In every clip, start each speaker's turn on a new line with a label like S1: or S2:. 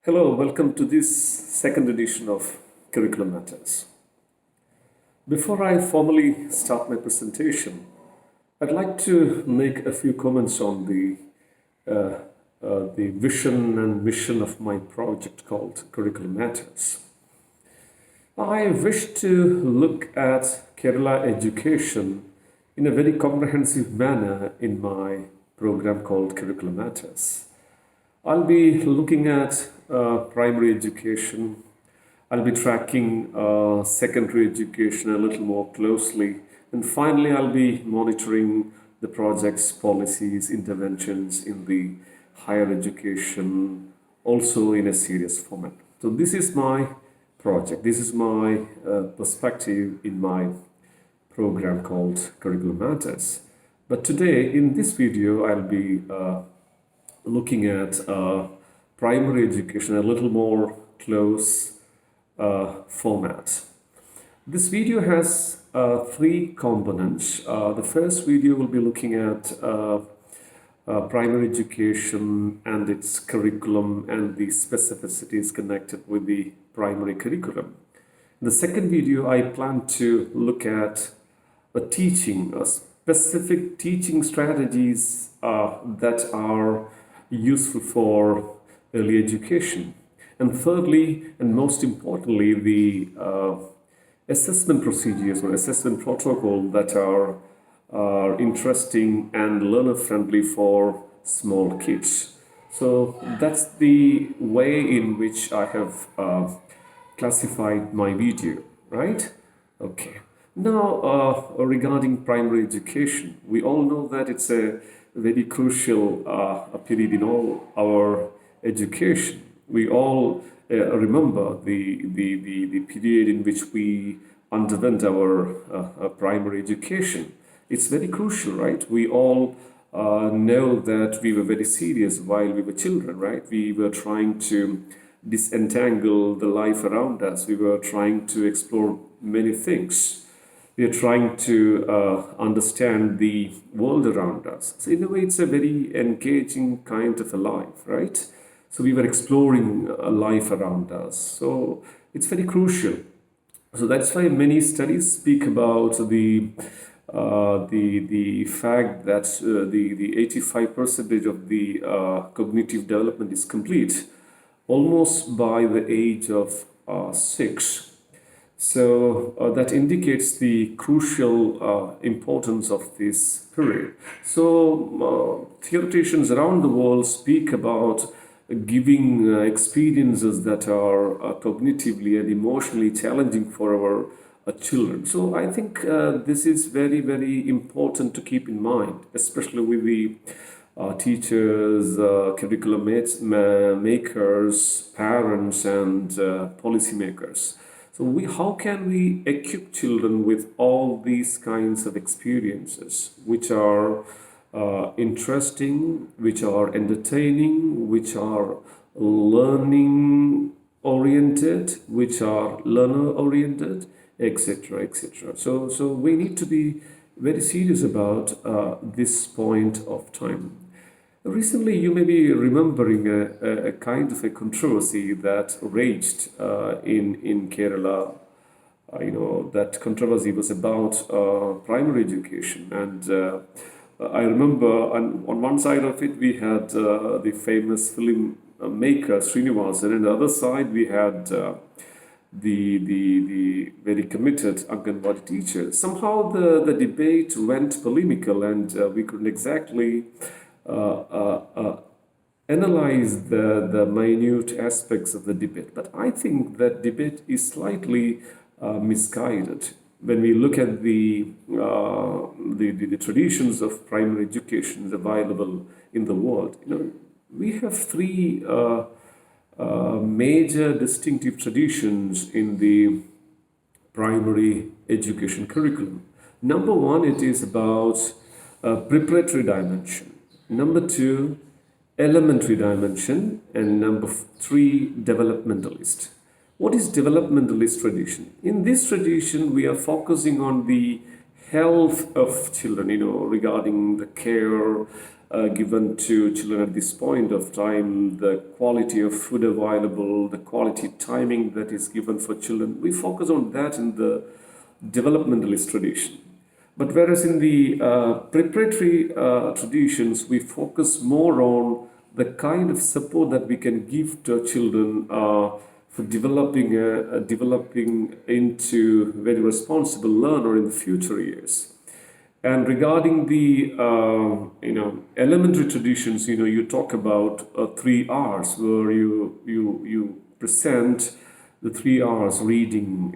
S1: Hello, welcome to this second edition of Curriculum Matters. Before I formally start my presentation, I'd like to make a few comments on the vision and mission of my project called Curriculum Matters. I wish to look at Kerala education in a very comprehensive manner in my program called Curriculum Matters. I'll be looking at primary education. I'll be tracking secondary education a little more closely. And finally, I'll be monitoring the project's policies, interventions in the higher education, also in a serious format. So this is my project. This is my perspective in my program called Curriculum Matters. But today, in this video, I'll be looking at primary education a little more close format. This video has three components. The first video will be looking at primary education and its curriculum and the specificities connected with the primary curriculum. In the second video, I plan to look at specific teaching strategies that are useful for early education. And thirdly, and most importantly, the assessment procedures or assessment protocol that are interesting and learner-friendly for small kids. So that's the way in which I have classified my video, right? Okay. Now, regarding primary education, we all know that it's a very crucial period in all our education. We all remember the period in which we underwent our primary education. It's very crucial, right? We all know that we were very serious while we were children, right? We were trying to disentangle the life around us. We were trying to explore many things. We are trying to understand the world around us. So in a way, it's a very engaging kind of a life, right? So we were exploring life around us. So it's very crucial. So that's why many studies speak about the fact that the 85% of the cognitive development is complete almost by the age of 6. So that indicates the crucial importance of this period. So theoreticians around the world speak about giving experiences that are cognitively and emotionally challenging for our children. So I think this is very, very important to keep in mind, especially with the teachers, curriculum makers, parents, and policymakers. So how can we equip children with all these kinds of experiences, which are interesting, which are entertaining, which are learning oriented, which are learner oriented, etc., etc. So we need to be very serious about this point of time. Recently, you may be remembering a kind of a controversy that raged in Kerala. That controversy was about primary education. And I remember on one side of it, we had the famous film maker Srinivasan, and on the other side, we had the very committed Anganwadi teacher. Somehow the debate went polemical, and we couldn't exactly analyze the minute aspects of the debate. But I think that debate is slightly misguided. When we look at the traditions of primary education available in the world, we have three major distinctive traditions in the primary education curriculum. Number one, it is about preparatory dimension. Number two, elementary dimension. And number three, developmentalist. What is developmentalist tradition? In this tradition, we are focusing on the health of children, regarding the care, given to children at this point of time, the quality of food available, the quality timing that is given for children. We focus on that in the developmentalist tradition. But whereas in the preparatory traditions, we focus more on the kind of support that we can give to our children for developing into very responsible learner in the future years. And regarding the elementary traditions, you talk about 3 R's, where you present the 3 R's: reading,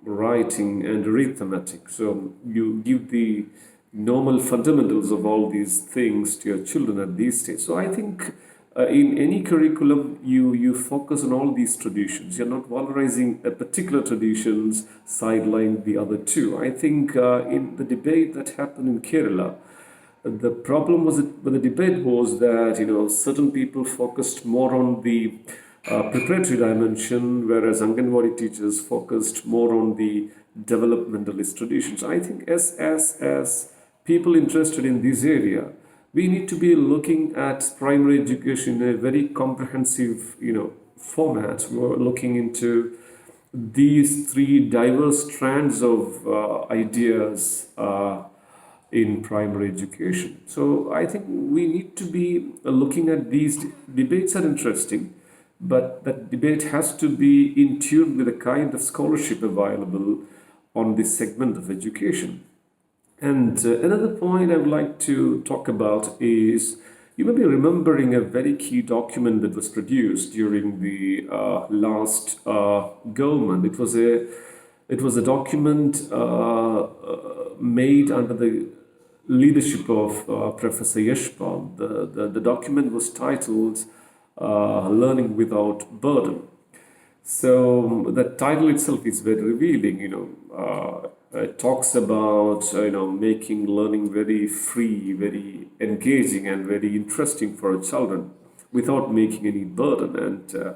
S1: writing, and arithmetic. So you give the normal fundamentals of all these things to your children at these stages. So I think in any curriculum, you focus on all these traditions. You're not valorizing a particular traditions, sideline the other two. I think in the debate that happened in Kerala, the problem was with the debate was that certain people focused more on the preparatory dimension, whereas Anganwadi teachers focused more on the developmentalist traditions. I think as people interested in this area, we need to be looking at primary education in a very comprehensive, format. We're looking into these 3 diverse strands of ideas in primary education. So I think we need to be looking at these debates are interesting, but that debate has to be in tune with the kind of scholarship available on this segment of education. And another point I would like to talk about is, you may be remembering a very key document that was produced during the last government. It was a document made under the leadership of Professor Yashpal. The document was titled Learning Without Burden. So the title itself is very revealing, it talks about making learning very free, very engaging, and very interesting for our children without making any burden. And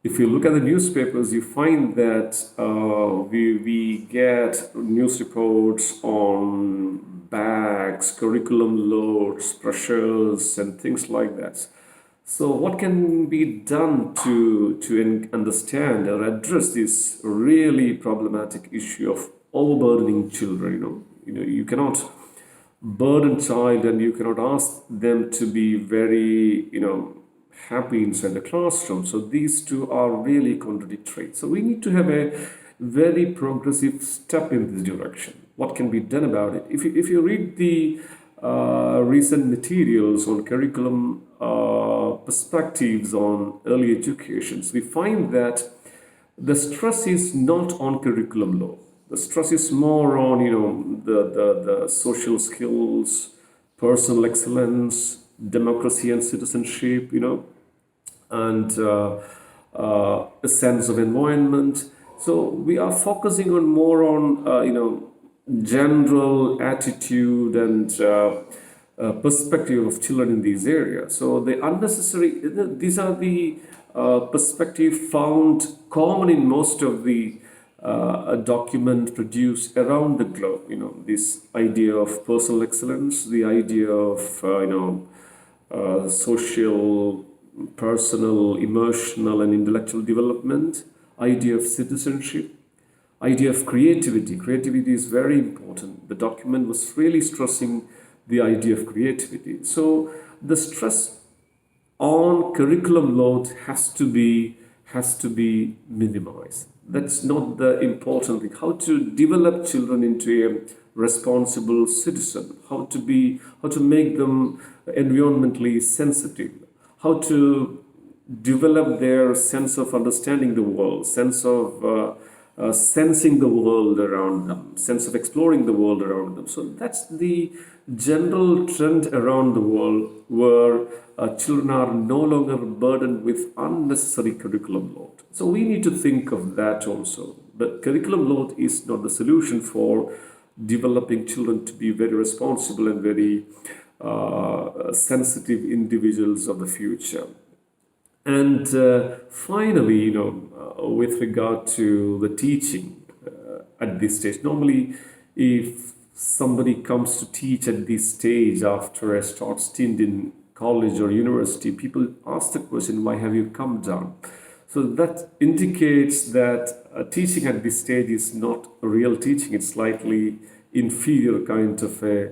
S1: if you look at the newspapers, you find that we get news reports on bags, curriculum loads, pressures, and things like that. So what can be done to understand or address this really problematic issue of overburdening children? You cannot burden child, and you cannot ask them to be very happy inside the classroom. So these two are really contradictory. So we need to have a very progressive step in this direction. What can be done about it? If you read the recent materials on curriculum perspectives on early educations, we find that the stress is not on curriculum law. The stress is more on the social skills, personal excellence, democracy and citizenship, and a sense of environment. So we are focusing on more on general attitude and perspective of children in these areas. So the unnecessary, these are the perspective found common in most of the document produced around the globe. This idea of personal excellence, the idea of social, personal, emotional, and intellectual development, idea of citizenship, idea of creativity. Creativity is very important. The document was really stressing the idea of creativity. So the stress on curriculum load has to be minimized. That's not the important thing. How to develop children into a responsible citizen, how to make them environmentally sensitive, how to develop their sense of understanding the world, sense of sensing the world around them, sense of exploring the world around them. So that's the general trend around the world, where children are no longer burdened with unnecessary curriculum load. So we need to think of that also. But curriculum load is not the solution for developing children to be very responsible and very sensitive individuals of the future. And finally, with regard to the teaching at this stage, normally if somebody comes to teach at this stage after a short stint in college or university, people ask the question, why have you come down? So that indicates that teaching at this stage is not real teaching. It's slightly inferior kind of a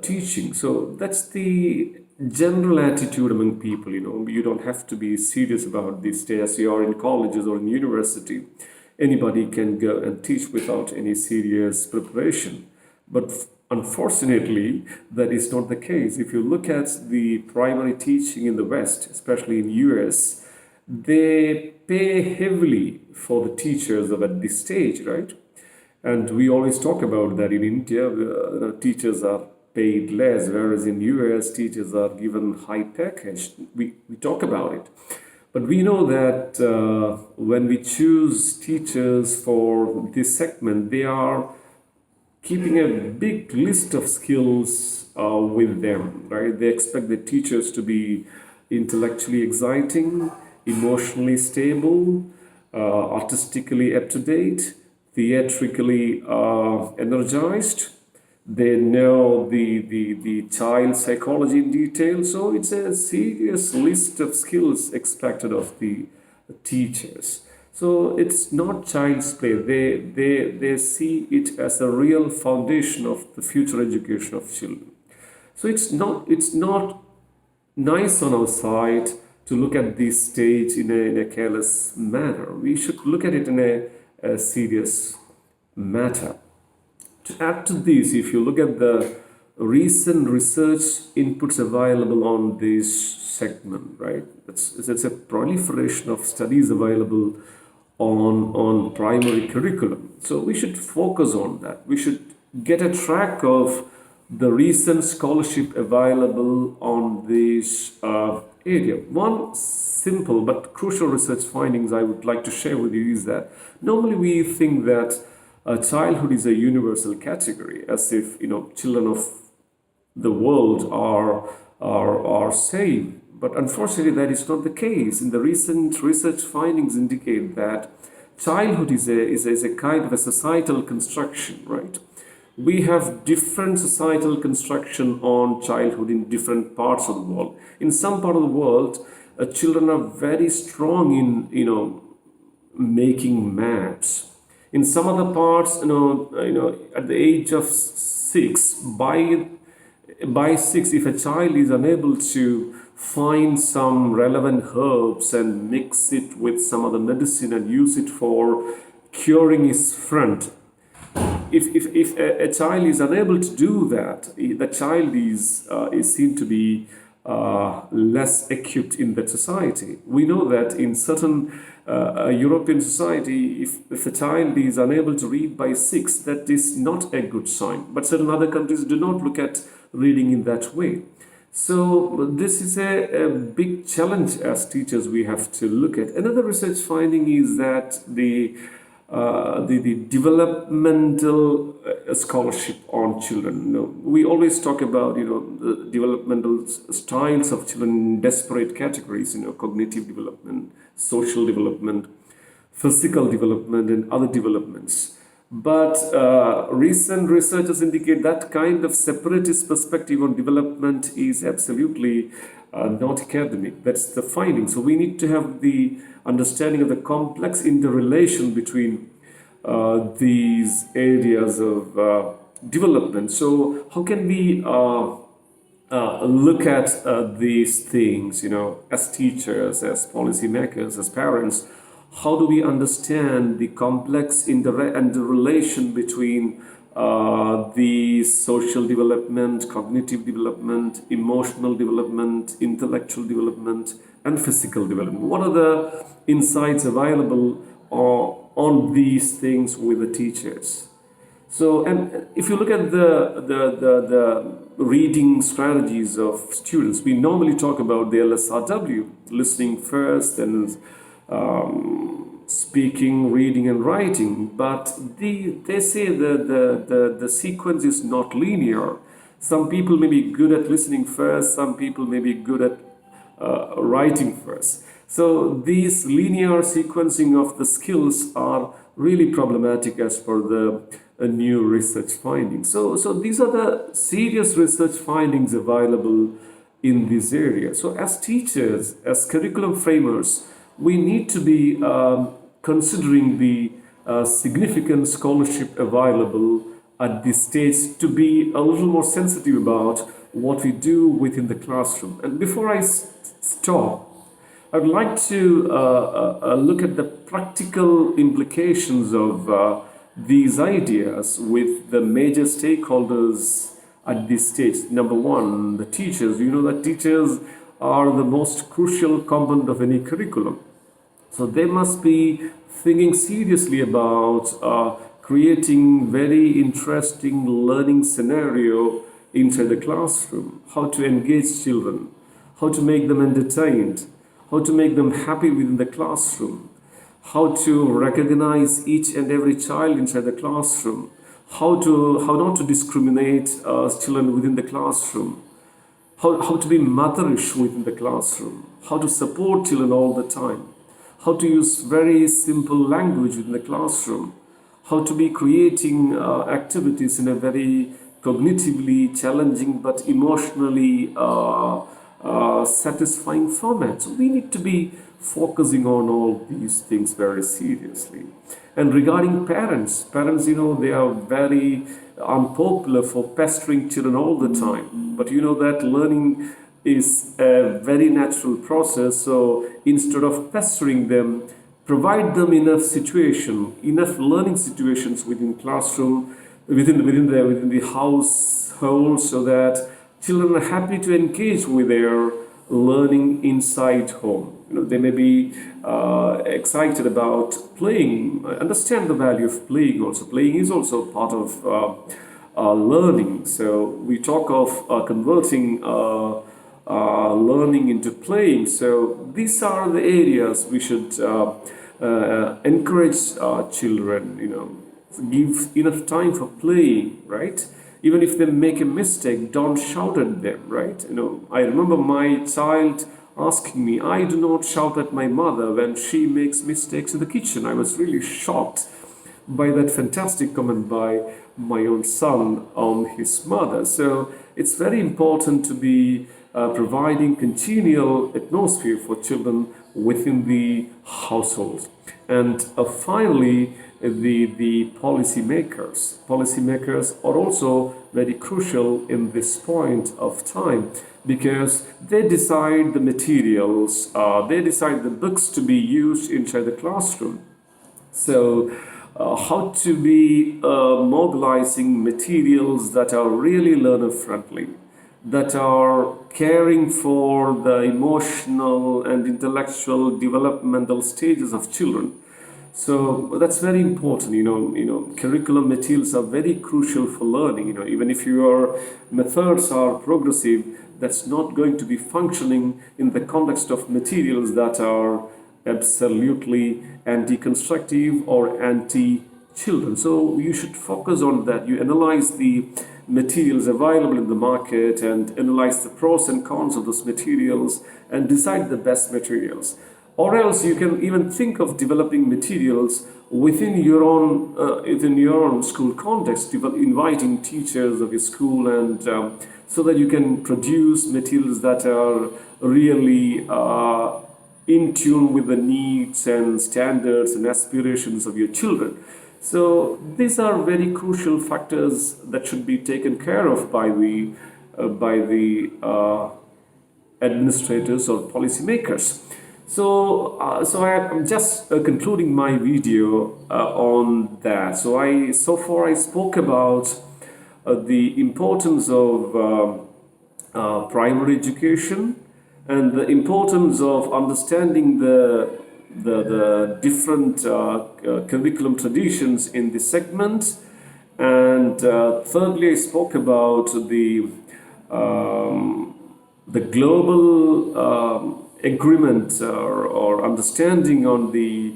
S1: teaching. So that's the general attitude among people. You don't have to be serious about this day as you are in colleges or in university. Anybody can go and teach without any serious preparation. But unfortunately, that is not the case. If you look at the primary teaching in the West, especially in US, they pay heavily for the teachers of at this stage, right? And we always talk about that in India, teachers are paid less, whereas in US, teachers are given high package. We talk about it. But we know that when we choose teachers for this segment, they are keeping a big list of skills with them, right? They expect the teachers to be intellectually exciting, emotionally stable, artistically up to date, theatrically energized. They know the child psychology in detail. So it's a serious list of skills expected of the teachers. So it's not child's play. They see it as a real foundation of the future education of children. So it's not nice on our side to look at this stage in a careless manner. We should look at it in a serious matter. To add to this, if you look at the recent research inputs available on this segment, right? It's a proliferation of studies available on primary curriculum. So we should focus on that. We should get a track of the recent scholarship available on this area. One simple but crucial research findings I would like to share with you is that normally we think that childhood is a universal category, as if children of the world are same. But unfortunately, that is not the case. In the recent research findings indicate that childhood is a kind of a societal construction, right? We have different societal construction on childhood in different parts of the world. In some part of the world, children are very strong in making maps. In some other parts, at the age of 6, by 6, if a child is unable to find some relevant herbs and mix it with some other medicine and use it for curing his friend, if a child is unable to do that, the child is seen to be less equipped in that society. We know that in certain European society, if a child is unable to read by 6, that is not a good sign. But certain other countries do not look at reading in that way. So this is a big challenge as teachers we have to look at. Another research finding is that the developmental scholarship on children. We always talk about the developmental styles of children in desperate categories. Cognitive development, social development, physical development, and other developments. But recent researchers indicate that kind of separatist perspective on development is absolutely not academic. That's the finding. So we need to have the understanding of the complex interrelation between these areas of development. So how can we look at these things, as teachers, as policymakers, as parents? How do we understand the complex and the relation between the social development, cognitive development, emotional development, intellectual development, and physical development? What are the insights available on these things with the teachers? So, and if you look at the reading strategies of students, we normally talk about the LSRW, listening first and speaking, reading, and writing, but they say the sequence is not linear. Some people may be good at listening first, some people may be good at writing first. So these linear sequencing of the skills are really problematic as per the new research findings. So these are the serious research findings available in this area. So as teachers, as curriculum framers, we need to be considering the significant scholarship available at this stage to be a little more sensitive about what we do within the classroom. And before I stop, I would like to look at the practical implications of these ideas with the major stakeholders at this stage. Number one, the teachers. You know that teachers are the most crucial component of any curriculum. So they must be thinking seriously about creating very interesting learning scenario inside the classroom, how to engage children, how to make them entertained, how to make them happy within the classroom, how to recognize each and every child inside the classroom, how not to discriminate children within the classroom, how to be motherish within the classroom, how to support children all the time, how to use very simple language within the classroom, how to be creating activities in a very cognitively challenging but emotionally satisfying format. So we need to be focusing on all these things very seriously. And regarding parents, they are very unpopular for pestering children all the time. But that learning is a very natural process. So instead of pestering them, provide them enough learning situations within classroom, within the household, so that children are happy to engage with their learning inside home. They may be excited about playing, understand the value of playing also. Playing is also part of learning. So we talk of converting learning into playing. So these are the areas we should encourage children, give enough time for playing, right? Even if they make a mistake, don't shout at them, right? I remember my child asking me, I do not shout at my mother when she makes mistakes in the kitchen. I was really shocked by that fantastic comment by my own son on his mother. So it's very important to be providing congenial atmosphere for children within the household. And finally, the policymakers. Policymakers are also very crucial in this point of time, because they decide the materials, they decide the books to be used inside the classroom. So how to be mobilizing materials that are really learner friendly, that are caring for the emotional and intellectual developmental stages of children. So that's very important. Curriculum materials are very crucial for learning. Even if your methods are progressive, that's not going to be functioning in the context of materials that are absolutely anti-constructive or anti-children. So you should focus on that. You analyze the materials available in the market and analyze the pros and cons of those materials and decide the best materials. Or else you can even think of developing materials within your own school context, inviting teachers of your school, and so that you can produce materials that are really in tune with the needs and standards and aspirations of your children. So these are very crucial factors that should be taken care of by the administrators or policymakers. So I'm just concluding my video on that. So far I spoke about the importance of primary education and the importance of understanding the different curriculum traditions in this segment. And thirdly, I spoke about the global agreement or understanding on the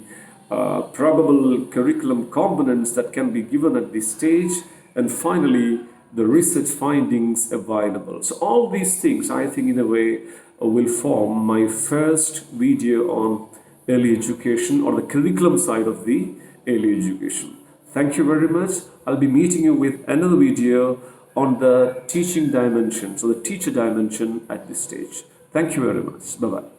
S1: probable curriculum components that can be given at this stage, and finally the research findings available. So all these things, I think, in a way will form my first video on early education, or the curriculum side of the early education. Thank you very much. I'll be meeting you with another video on the teaching dimension, so the teacher dimension at this stage. Thank you very much. Bye bye.